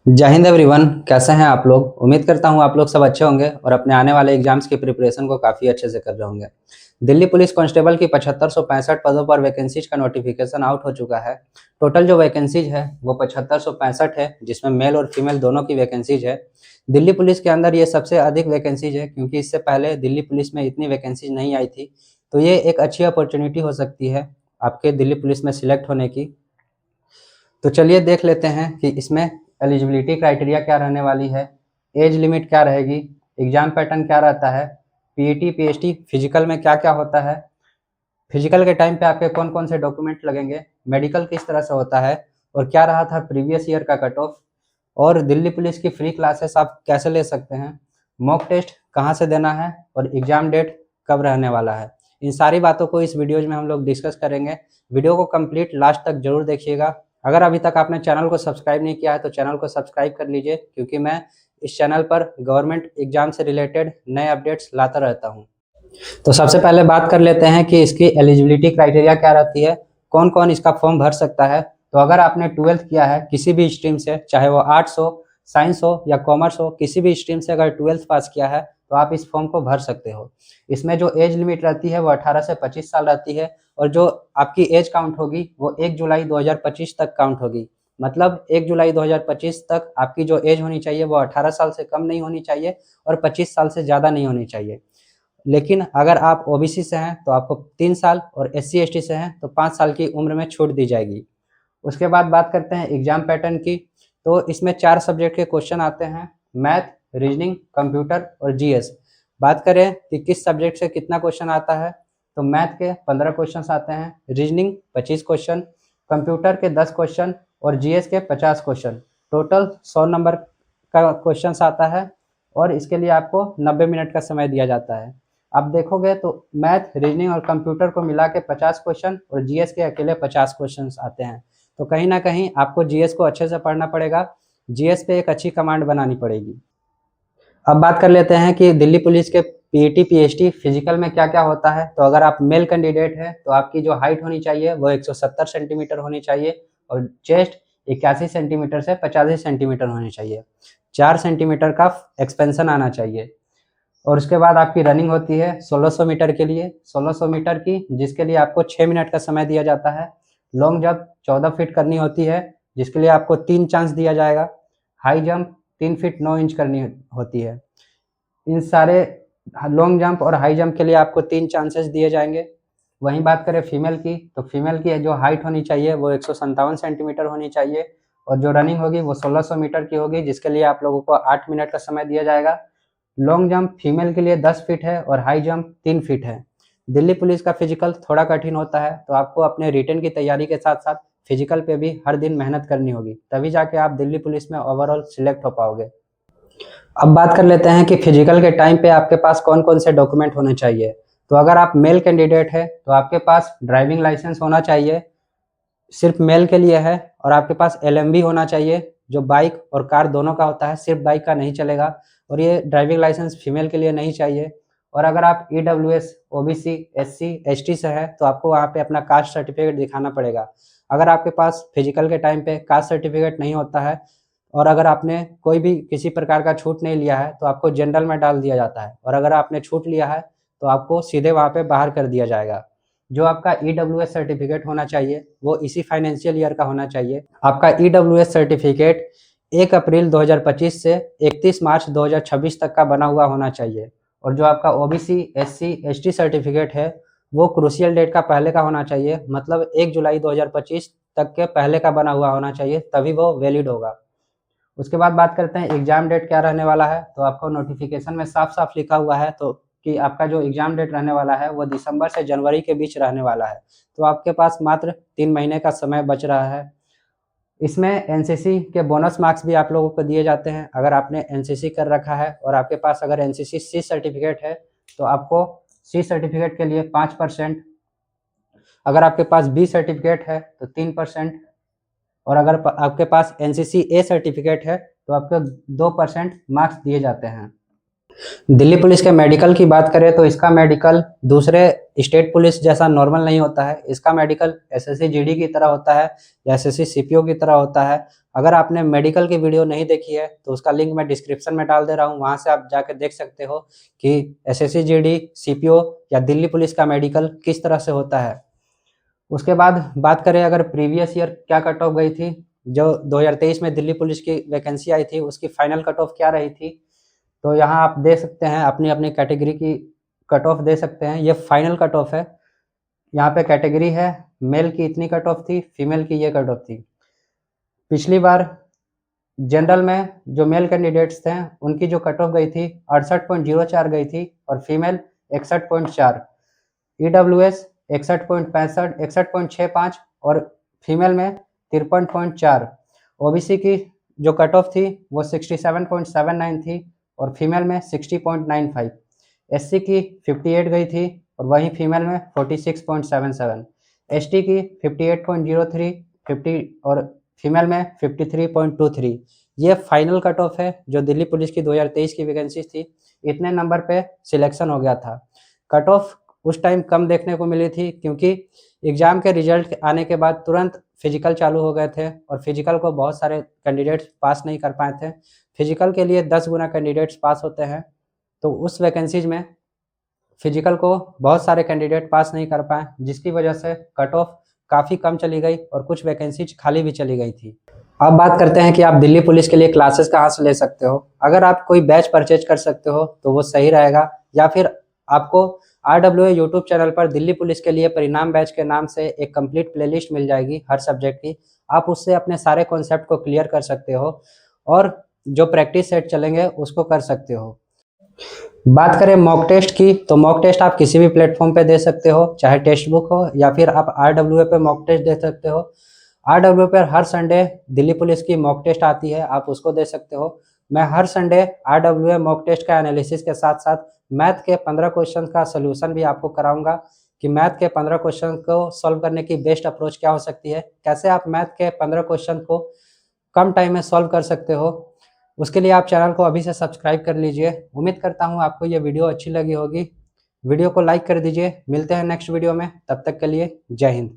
जय हिंद एवरीवन। कैसे हैं आप लोग। उम्मीद करता हूं आप लोग सब अच्छे होंगे और अपने आने वाले एग्जाम्स की प्रिपरेशन को काफ़ी अच्छे से कर रहे होंगे। दिल्ली पुलिस कांस्टेबल की 7565 पदों पर वैकेंसीज का नोटिफिकेशन आउट हो चुका है। टोटल जो वैकेंसीज है वो 7565 है, जिसमें मेल और फीमेल दोनों की वैकेंसीज है। दिल्ली पुलिस के अंदर ये सबसे अधिक वैकेंसीज है, क्योंकि इससे पहले दिल्ली पुलिस में इतनी वैकेंसीज नहीं आई थी। तो ये एक अच्छी अपॉर्चुनिटी हो सकती है आपके दिल्ली पुलिस में सिलेक्ट होने की। तो चलिए देख लेते हैं कि इसमें एलिजिबिलिटी क्राइटेरिया क्या रहने वाली है, एज लिमिट क्या रहेगी, एग्जाम पैटर्न क्या रहता है, पीईटी पीएचटी फिजिकल में क्या क्या होता है, फिजिकल के टाइम पे आपके कौन कौन से डॉक्यूमेंट लगेंगे, मेडिकल किस तरह से होता है और क्या रहा था प्रीवियस ईयर का कट ऑफ, और दिल्ली पुलिस की फ्री क्लासेस आप कैसे ले सकते हैं, मॉक टेस्ट कहाँ से देना है और एग्जाम डेट कब रहने वाला है। इन सारी बातों को इस वीडियोज में हम लोग डिस्कस करेंगे। वीडियो को कंप्लीट लास्ट तक जरूर देखिएगा। अगर अभी तक आपने चैनल को सब्सक्राइब नहीं किया है तो चैनल को सब्सक्राइब कर लीजिए, क्योंकि मैं इस चैनल पर गवर्नमेंट एग्जाम से रिलेटेड नए अपडेट्स लाता रहता हूँ। तो सबसे पहले बात कर लेते हैं कि इसकी एलिजिबिलिटी क्राइटेरिया क्या रहती है, कौन कौन इसका फॉर्म भर सकता है। तो अगर आपने 12th किया है किसी भी स्ट्रीम से, चाहे वो आर्ट्स हो, साइंस हो या कॉमर्स हो, किसी भी स्ट्रीम से अगर 12th पास किया है तो आप इस फॉर्म को भर सकते हो। इसमें जो एज लिमिट रहती है वो 18 से 25 साल रहती है, और जो आपकी एज काउंट होगी वो 1 जुलाई 2025 तक काउंट होगी। मतलब 1 जुलाई 2025 तक आपकी जो एज होनी चाहिए वो 18 साल से कम नहीं होनी चाहिए और 25 साल से ज़्यादा नहीं होनी चाहिए। लेकिन अगर आप ओबीसी से हैं तो आपको 3 साल, और एससी एसटी से हैं तो 5 साल की उम्र में छूट दी जाएगी। उसके बाद बात करते हैं एग्जाम पैटर्न की। तो इसमें 4 सब्जेक्ट के क्वेश्चन आते हैं, मैथ, रीजनिंग, कंप्यूटर और जीएस। बात करें कि किस सब्जेक्ट से कितना क्वेश्चन आता है, तो मैथ के 15 क्वेश्चन आते हैं, रीजनिंग 25 क्वेश्चन, कंप्यूटर के 10 क्वेश्चन और जीएस के 50 क्वेश्चन। टोटल 100 नंबर का क्वेश्चन आता है और इसके लिए आपको 90 मिनट का समय दिया जाता है। आप देखोगे तो मैथ, रीजनिंग और कंप्यूटर को मिला के 50 क्वेश्चन और जीएस के अकेले 50 क्वेश्चन आते हैं। तो कहीं ना कहीं आपको जीएस को अच्छे से पढ़ना पड़ेगा, जीएस पे एक अच्छी कमांड बनानी पड़ेगी। अब बात कर लेते हैं कि दिल्ली पुलिस के पीईटी पीएचटी फिजिकल में क्या क्या होता है। तो अगर आप मेल कैंडिडेट है तो आपकी जो हाइट होनी चाहिए वो 170 सेंटीमीटर होनी चाहिए, और चेस्ट 81 सेंटीमीटर से 85 सेंटीमीटर होनी चाहिए। 4 सेंटीमीटर का एक्सपेंशन आना चाहिए। और उसके बाद आपकी रनिंग होती है 1600 मीटर के लिए, 1600 मीटर की, जिसके लिए आपको 6 मिनट का समय दिया जाता है। लॉन्ग जंप 14 फीट करनी होती है, जिसके लिए आपको 3 चांस दिया जाएगा। हाई जंप 3 फीट 9 इंच करनी होती है। इन सारे लॉन्ग जंप और हाई जंप के लिए आपको 3 चांसेस दिए जाएंगे। वहीं बात करें फीमेल की, तो फीमेल की जो हाइट होनी चाहिए वो 157 सेंटीमीटर होनी चाहिए, और जो रनिंग होगी वो 1600 मीटर की होगी, जिसके लिए आप लोगों को 8 मिनट का समय दिया जाएगा। लॉन्ग जंप फीमेल के लिए 10 फीट है और हाई जंप 3 फीट है। दिल्ली पुलिस का फिजिकल थोड़ा कठिन होता है, तो आपको अपने रिटन की तैयारी के साथ साथ फिजिकल पे भी हर दिन मेहनत करनी होगी, तभी जाके आप दिल्ली पुलिस में ओवरऑल सिलेक्ट हो पाओगे। अब बात कर लेते हैं कि फिजिकल के टाइम पे आपके पास कौन कौन से डॉक्यूमेंट होने चाहिए। तो अगर आप मेल कैंडिडेट है तो आपके पास ड्राइविंग लाइसेंस होना चाहिए, सिर्फ मेल के लिए है। और आपके पास एलएमवी होना चाहिए, जो बाइक और कार दोनों का होता है, सिर्फ बाइक का नहीं चलेगा। और ये ड्राइविंग लाइसेंस फीमेल के लिए नहीं चाहिए। और अगर आप ईडब्ल्यूएस, ओबीसी, एससी, एसटी से है तो आपको वहाँ पे अपना कास्ट सर्टिफिकेट दिखाना पड़ेगा। अगर आपके पास फिजिकल के टाइम पे कास्ट सर्टिफिकेट नहीं होता है, और अगर आपने कोई भी किसी प्रकार का छूट नहीं लिया है तो आपको जनरल में डाल दिया जाता है, और अगर आपने छूट लिया है तो आपको सीधे वहाँ पे बाहर कर दिया जाएगा। जो आपका ईडब्ल्यूएस सर्टिफिकेट होना चाहिए वो इसी फाइनेंशियल ईयर का होना चाहिए। आपका ईडब्ल्यूएस सर्टिफिकेट 1 अप्रैल 2025 से 31 मार्च 2026 तक का बना हुआ होना चाहिए। और जो आपका ओबीसी, एससी, एसटी सर्टिफिकेट है वो क्रूशियल डेट का पहले का होना चाहिए, मतलब 1 जुलाई 2025 तक के पहले का बना हुआ होना चाहिए, तभी वो वैलिड होगा। उसके बाद बात करते हैं एग्जाम डेट क्या रहने वाला है। तो आपको नोटिफिकेशन में साफ साफ लिखा हुआ है तो कि आपका जो एग्जाम डेट रहने वाला है वो दिसंबर से जनवरी के बीच रहने वाला है। तो आपके पास मात्र 3 महीने का समय बच रहा है। इसमें एनसीसी के बोनस मार्क्स भी आप लोगों को दिए जाते हैं। अगर आपने एनसीसी कर रखा है और आपके पास अगर एनसीसी सी सर्टिफिकेट है तो आपको सी सर्टिफिकेट के लिए 5%, अगर आपके पास बी सर्टिफिकेट है तो 3%, और अगर आपके पास एनसीसी ए सर्टिफिकेट है तो आपको 2% मार्क्स दिए जाते हैं। दिल्ली पुलिस के मेडिकल की बात करें तो इसका मेडिकल दूसरे स्टेट पुलिस जैसा नॉर्मल नहीं होता है। इसका मेडिकल एसएससी जीडी की तरह होता है या एसएससी सीपीओ की तरह होता है। अगर आपने मेडिकल की वीडियो नहीं देखी है तो उसका लिंक मैं डिस्क्रिप्शन में डाल दे रहा हूँ, वहां से आप जाकर देख सकते हो कि एसएससी जीडी सीपीओ या दिल्ली पुलिस का मेडिकल किस तरह से होता है। उसके बाद बात करें अगर प्रीवियस ईयर क्या कट ऑफ गई थी, जो 2023 में दिल्ली पुलिस की वैकेंसी आई थी उसकी फाइनल कट ऑफ क्या रही थी, तो यहाँ आप देख सकते हैं अपनी अपनी कैटेगरी की कट ऑफ दे सकते हैं। ये फाइनल कट ऑफ है। यहाँ पे कैटेगरी है, मेल की इतनी कट ऑफ थी, फीमेल की ये कट ऑफ थी। पिछली बार जनरल में जो मेल कैंडिडेट्स थे उनकी जो कट ऑफ गई थी 68.04 गई थी और फीमेल 61.4, ईडब्ल्यूएस 61.65 और फीमेल में 53.4, ओबीसी की जो कट ऑफ थी वो 67.79 थी और फीमेल में 60.95, एससी की 58 गई थी और वहीं फीमेल में 46.77, एसटी की 58.03, 50 और फीमेल में 53.23। ये फाइनल कट ऑफ है जो दिल्ली पुलिस की 2023 की वैकेंसी थी। इतने नंबर पे सिलेक्शन हो गया था। कट ऑफ उस टाइम कम देखने को मिली थी क्योंकि एग्जाम के रिजल्ट आने के बाद तुरंत फिजिकल चालू हो गए थे और फिजिकल को बहुत सारे कैंडिडेट्स पास नहीं कर पाए थे। फिजिकल के लिए 10 गुना कैंडिडेट्स पास होते हैं, तो उस वैकेंसीज में फिजिकल को बहुत सारे कैंडिडेट पास नहीं कर पाए, जिसकी वजह से कट ऑफ काफ़ी कम चली गई और कुछ वैकेंसीज खाली भी चली गई थी। अब बात करते हैं कि आप दिल्ली पुलिस के लिए क्लासेस कहाँ से ले सकते हो। अगर आप कोई बैच परचेज कर सकते हो तो वो सही रहेगा, या फिर आपको RWA यूट्यूब चैनल पर दिल्ली पुलिस के लिए परिणाम बैच के नाम से एक कंप्लीट प्लेलिस्ट मिल जाएगी हर सब्जेक्ट की। आप उससे अपने सारे कॉन्सेप्ट को क्लियर कर सकते हो और जो प्रैक्टिस सेट चलेंगे उसको कर सकते हो। बात करें मॉक टेस्ट की, तो मॉक टेस्ट आप किसी भी प्लेटफॉर्म पे दे सकते हो, चाहे टेक्स्ट बुक हो या फिर आप RWA पे मॉक टेस्ट दे सकते हो। RWA पर हर संडे दिल्ली पुलिस की मॉक टेस्ट आती है, आप उसको दे सकते हो। मैं हर संडे RWA मॉक टेस्ट का एनालिसिस के साथ साथ मैथ के 15 क्वेश्चन का सोल्यूशन भी आपको कराऊंगा कि मैथ के 15 क्वेश्चन को सॉल्व करने की बेस्ट अप्रोच क्या हो सकती है, कैसे आप मैथ के 15 क्वेश्चन को कम टाइम में सॉल्व कर सकते हो। उसके लिए आप चैनल को अभी से सब्सक्राइब कर लीजिए। उम्मीद करता हूँ आपको ये वीडियो अच्छी लगी होगी। वीडियो को लाइक कर दीजिए। मिलते हैं नेक्स्ट वीडियो में, तब तक के लिए जय हिंद।